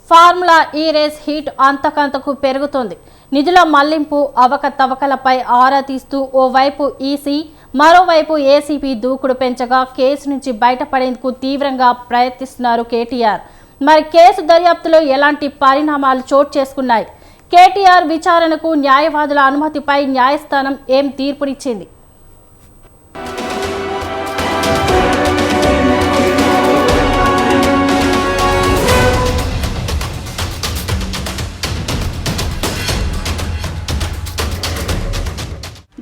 Formula ఈ race heat అంతకంతకు పెరుగుతోంది. నిధుల మళ్లింపు అవకతవకలపై ఆరా తీస్తూ ఓవైపు ఈసీ, మరోవైపు ఏసీబీ దూకుడు పెంచగా కేసు నుంచి బయటపడేందుకు తీవ్రంగా ప్రయత్నిస్తున్నారు కేటీఆర్. మరి కేసు దర్యాప్తులో ఎలాంటి పరిణామాలు చోటు చేసుకున్నాయి? కేటీఆర్ విచారణకు న్యాయవాదుల అనుమతిపై న్యాయస్థానం ఏం తీర్పునిచ్చింది?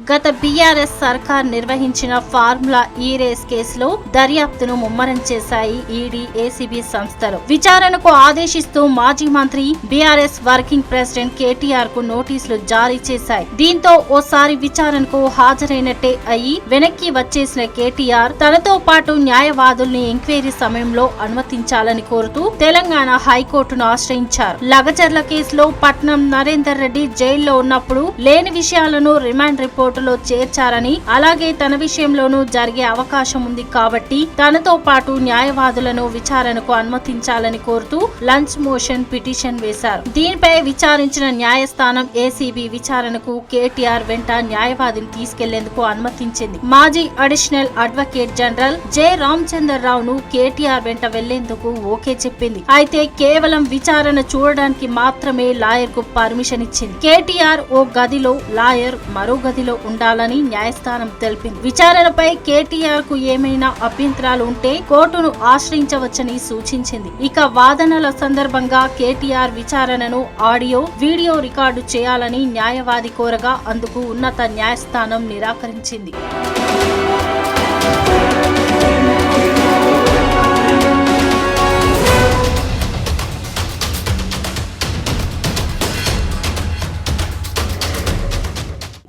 గత బీఆర్ఎస్ సర్కార్ నిర్వహించిన ఫార్ములా ఈ రేస్ కేసులో దర్యాప్తును ముమ్మరం చేశాయి ఈడీ, ఏసీబీ సంస్థలు. విచారణకు ఆదేశిస్తూ మాజీ మంత్రి, బీఆర్ఎస్ వర్కింగ్ ప్రెసిడెంట్ కేటీఆర్ కు నోటీసులు జారీ చేశాయి. దీంతో ఓసారి విచారణకు హాజరైనట్టే అయ్యి వెనక్కి వచ్చేసిన కేటీఆర్ తనతో పాటు న్యాయవాదుల్ని ఎంక్వైరీ సమయంలో అనుమతించాలని కోరుతూ తెలంగాణ హైకోర్టును ఆశ్రయించారు. లగచర్ల కేసులో పట్నం నరేందర్ రెడ్డి జైల్లో ఉన్నప్పుడు లేని విషయాలను రిమాండ్ రిపోర్టులో చేర్చారని, అలాగే తన విషయంలోనూ జరిగే అవకాశం ఉంది కాబట్టి తనతో పాటు న్యాయవాదులను విచారణకు అనుమతించాలని కోరుతూ లంచ్ మోషన్ పిటిషన్ వేశారు. దీనిపై విచారించిన న్యాయస్థానం ఏసీబీ విచారణకు కేటీఆర్ వెంట న్యాయవాదిని తీసుకెళ్లేందుకు అనుమతించింది. మాజీ additional advocate general J Ramachandar రావును కేటీఆర్ వెంట వెళ్లేందుకు ఓకే చెప్పింది. అయితే కేవలం విచారణ చూడడానికి మాత్రమే లాయర్ కు పర్మిషన్ ఇచ్చింది. కేటీఆర్ ఓ గదిలో, లాయర్ మరో గదిలో ఉండాలని న్యాయస్థానం తెలిపింది. విచారణపై కేటీఆర్ కు ఏమైనా అభ్యంతరాలు ఉంటే కోర్టును ఆశ్రయించవచ్చని సూచించింది. ఇక వాదనల సందర్భంగా కేటీఆర్ విచారణను ఆడియో, వీడియో రికార్డు చేయాలని న్యాయవాది కోరగా అందుకు ఉన్నత న్యాయస్థానం నిరాకరించింది.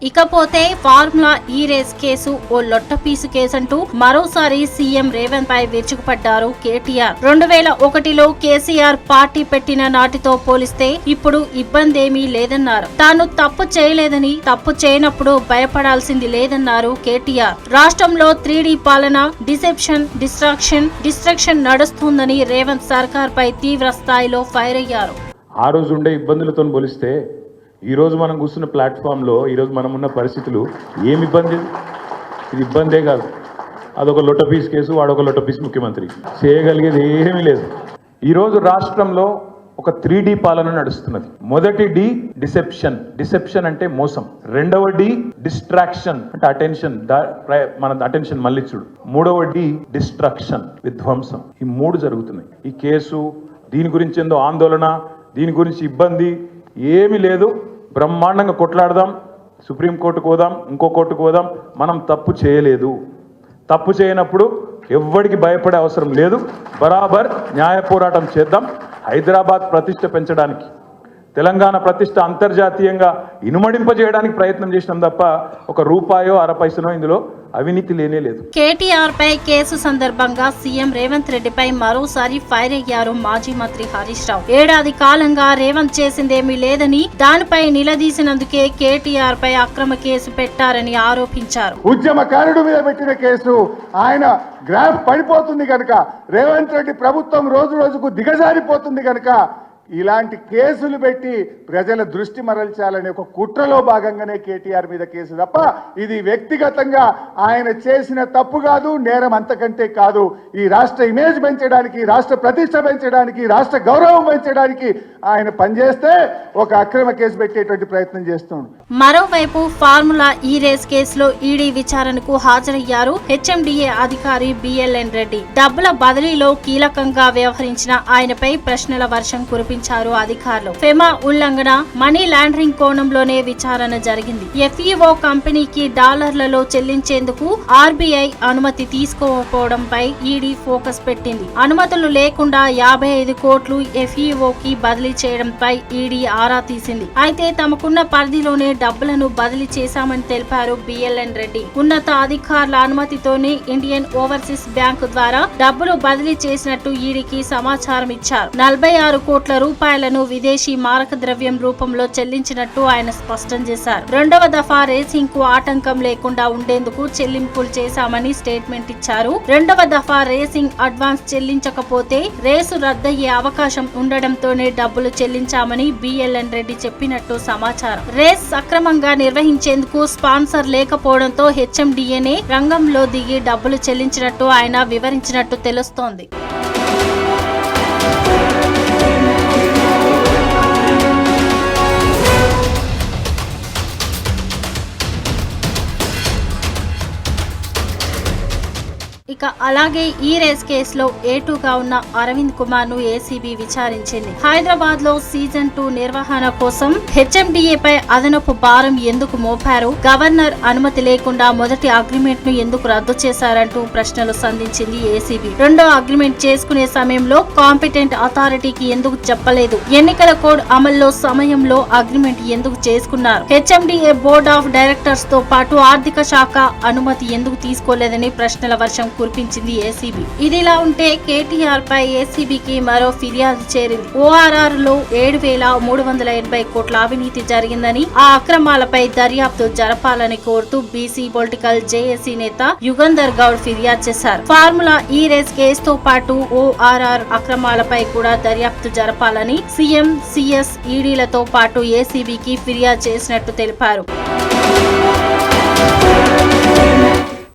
ఇకపోతే ఫార్ములా ఈ రేస్ కేసు ఓ లొట్టపీసు కేసంటూ మరోసారి సీఎం రేవంత్ పై విరుచుకుపడ్డారు కేటీఆర్. 2001లో కేసీఆర్ పార్టీ పెట్టిన నాటితో పోలిస్తే ఇప్పుడు ఇబ్బందేమీ లేదన్నారు. తాను తప్పు చేయలేదని, తప్పు చేయనప్పుడు భయపడాల్సింది లేదన్నారు కేటీఆర్. రాష్ట్రంలో 3D పాలన, డిస్ట్రాక్షన్ నడుస్తోందని రేవంత్ సర్కార్ పై తీవ్ర స్థాయిలో ఫైర్ అయ్యారు. ఆ రోజు ఉండే ఇబ్బందులతో పోలిస్తే ఈరోజు మనం కూర్చున్న ప్లాట్ఫామ్లో ఈరోజు మనం ఉన్న పరిస్థితులు ఏమి ఇబ్బంది? ఇది ఇబ్బందే కాదు. అదొక లొట్టపీస్ కేసు, వాడొక లొట్టపీస్ ముఖ్యమంత్రి. చేయగలిగేది ఏమీ లేదు. ఈరోజు రాష్ట్రంలో ఒక 3D పాలన నడుస్తున్నది. మొదటి డి డిసెప్షన్ అంటే మోసం. రెండవ డి డిస్ట్రాక్షన్ అంటే అటెన్షన్, మన అటెన్షన్ మళ్ళించుడు. మూడవ డి డిస్ట్రక్షన్, విధ్వంసం. ఈ 3 జరుగుతున్నాయి. ఈ కేసు, దీని గురించి ఏందో ఆందోళన, దీని గురించి ఇబ్బంది ఏమీ లేదు. బ్రహ్మాండంగా కొట్లాడదాం, సుప్రీంకోర్టుకు పోదాం, ఇంకో కోర్టుకు పోదాం. మనం తప్పు చేయలేదు. తప్పు చేయనప్పుడు ఎవ్వడికి భయపడే అవసరం లేదు. బరాబర్ న్యాయ పోరాటం చేద్దాం. హైదరాబాద్ ప్రతిష్ట పెంచడానికి, తెలంగాణ ప్రతిష్ట అంతర్జాతీయంగా ఇనుమడింపజేయడానికి ప్రయత్నం చేసినాం తప్ప ఒక రూపాయో అరపైసనో ఇందులో అవినీతి లేనే లేదు. కేటీఆర్ పై కేసు సందర్భంగా సీఎం రేవంత్ రెడ్డిపై మరోసారి ఫైర్ అయ్యారు మాజీ మంత్రి హరీష్ రావు. ఏడాది కాలంగా రేవంత్ చేసిందేమీ లేదని, దానిపై నిలదీసినందుకే కేటీఆర్ పై అక్రమ కేసు పెట్టారని ఆరోపించారు. ఉద్యమకారుడు మీద పెట్టిన కేసు, ఆయన గ్రాఫ్ పడిపోతుంది కనుక, రేవంత్ రెడ్డి ప్రభుత్వం రోజు రోజుకు దిగజారిపోతుంది కనుక ఇలాంటి కేసులు పెట్టి ప్రజల దృష్టి మరల్చాలనే ఒక కుట్రలో భాగంగానే కేటీఆర్ మీద కేసు తప్ప ఇది వ్యక్తిగతంగా ఆయన చేసిన తప్పు కాదు, నేరం అంతకంటే కాదు. ఈ రాష్ట్ర ఇమేజ్ పెంచడానికి, రాష్ట్ర ప్రతిష్ట పెంచడానికి, రాష్ట్ర గౌరవం పెంచడానికి ఆయన పనిచేస్తే ఒక అక్రమ కేసు పెట్టేటువంటి ప్రయత్నం చేస్తున్నాడు. మరోవైపు ఫార్ములా ఈ రేస్ కేసులో ఈడీ విచారణకు హాజరయ్యారు హెచ్ఎండిఏ అధికారి బిఎల్ఎన్ రెడ్డి. డబ్బుల బదిలీలో కీలకంగా వ్యవహరించిన ఆయనపై ప్రశ్నల వర్షం కురిపించారు అధికారులు. ఫెమా ఉల్లంఘన, మనీ లాండరింగ్ కోణంలోనే విచారణ జరిగింది. ఎఫ్ఈఓ కంపెనీకి డాలర్లలో చెల్లించేందుకు ఆర్బీఐ అనుమతి తీసుకోకపోవడంపై ఈడీ ఫోకస్ పెట్టింది. అనుమతులు లేకుండా 55 కోట్లు ఎఫ్ఈఓకి బదిలీ చేయడంపై ఈడీ ఆరా తీసింది. అయితే తమకున్న పరిధిలోనే డబ్బులను బదిలీ చేశామని తెలిపారు బిఎల్ఎన్ రెడ్డి. ఉన్నత అధికారుల అనుమతితోనే ఇండియన్ ఓవర్సీస్ బ్యాంకు ద్వారా డబ్బులు బదిలీ చేసినట్టు ఈడీకి సమాచారం ఇచ్చారు. 46 కోట్ల రూపాయలను విదేశీ మారక ద్రవ్యం రూపంలో చెల్లించినట్టు ఆయన స్పష్టం చేశారు. రెండవ దఫా రేసింగ్ కు ఆటంకం లేకుండా ఉండేందుకు చెల్లింపులు చేశామని స్టేట్మెంట్ ఇచ్చారు. రెండవ దఫా రేసింగ్ అడ్వాన్స్ చెల్లించకపోతే రేసు రద్దయ్యే అవకాశం ఉండడంతోనే డబ్బులు చెల్లించామని బిఎల్ఎన్ రెడ్డి చెప్పినట్టు సమాచారం. రేస్ సక్రమంగా నిర్వహించేందుకు స్పాన్సర్ లేకపోవడంతో హెచ్ఎండిఏనే రంగంలో దిగి డబ్బులు చెల్లించినట్టు ఆయన వివరించినట్టు తెలుస్తోంది. ఇక అలాగే ఈ రేస్ కేసులో A2గా ఉన్న అరవింద్ కుమార్ ను ఏసీబీ విచారించింది. హైదరాబాద్ లో సీజన్ 2 నిర్వహణ కోసం హెచ్ఎండిఏ పై అదనపు భారం ఎందుకు మోపారు, గవర్నర్ అనుమతి లేకుండా మొదటి అగ్రిమెంట్ ను ఎందుకు రద్దు చేశారంటూ ప్రశ్నలు సంధించింది ఏసీబీ. రెండో అగ్రిమెంట్ చేసుకునే సమయంలో కాంపిటెంట్ అథారిటీకి ఎందుకు చెప్పలేదు, ఎన్నికల కోడ్ అమల్లో సమయంలో అగ్రిమెంట్ ఎందుకు చేసుకున్నారు, హెచ్ఎండిఏ బోర్డ్ ఆఫ్ డైరెక్టర్స్ తో పాటు ఆర్థిక శాఖ అనుమతి ఎందుకు తీసుకోలేదని ప్రశ్నల వర్షం కురిపించింది ఏసీబీ. ఇదిలా ఉంటే కేటీఆర్ పై ఏసీబీకి మరో ఫిర్యాదు చేరింది. ఓఆర్ఆర్ లో 7,380 కోట్ల అవినీతి జరిగిందని, ఆ అక్రమాలపై దర్యాప్తు జరపాలని కోరుతూ బీసీ పొలిటికల్ జేఏసీ నేత యుగంధర్ గౌడ్ ఫిర్యాదు చేశారు. ఫార్ములా ఈ రేస్ కేసుతో పాటు ఓఆర్ఆర్ అక్రమాలపై కూడా దర్యాప్తు జరపాలని సీఎం, సీఎస్, ఈడీలతో పాటు ఏసీబీకి ఫిర్యాదు చేసినట్టు తెలిపారు.